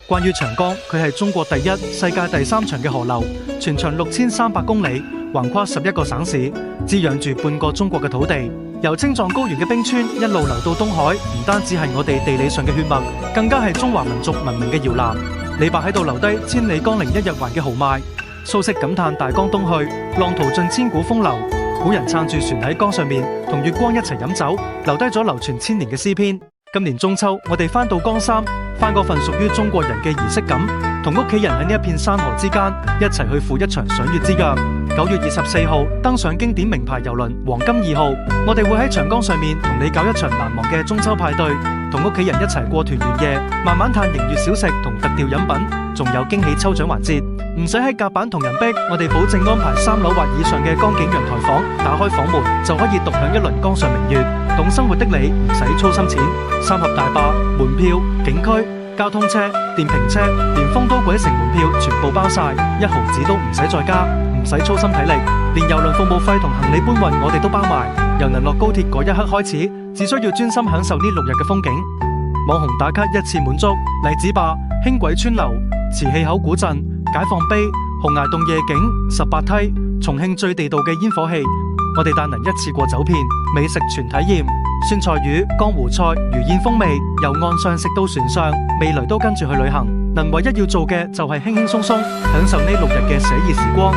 關於長江，佢係中國第一、世界第三長嘅河流，全長6300公里，橫跨11個省市，滋養住半個中國嘅土地。由青藏高原嘅冰川一路流到東海，唔單止係我哋地理上嘅血脈，更加係中華民族文明嘅搖籃。李白喺度留低千里江陵一日還嘅豪邁，蘇軾感嘆大江東去，浪淘盡千古風流。古人撐住船喺江上面，同月光一齊飲酒，留低咗流傳千年嘅詩篇。今年中秋，我哋返到江山，返嗰份屬於中國人嘅儀式感，同屋企人喺呢一片山河之間，一齊去赴一場賞月之約。9月24號登上經典名牌郵輪黃金2號，我哋會喺長江上面同你搞一場難忘嘅中秋派對，同屋企人一齊過團圓夜，慢慢嘆迎月小食同特調飲品，仲有驚喜抽獎環節。唔使喺甲板同人逼，我哋保證安排3樓或以上嘅江景陽台房，打開房門就可以獨享一輪江上明月。懂生活的你唔使操心錢，3峽大壩、門票、景區、交通車、電瓶車，連豐都鬼城門票全部包晒，1毫子都唔使再加，唔使操心體力，連郵輪服務費同行李搬運我哋都包埋。由能落高鐵嗰一刻開始，只需要專心享受呢6日嘅風景。網紅打卡一次滿足，荔枝壩、輕軌村樓、磁器口古鎮、解放碑、洪崖洞夜景、18梯、重慶最地道嘅煙火氣，我哋帶能一次過走遍，美食全體驗，酸菜魚、江湖菜、魚燕風味，由岸上食到船上，味蕾都跟住去旅行。能唯一要做嘅就係輕輕鬆鬆享受呢6日嘅寫意時光。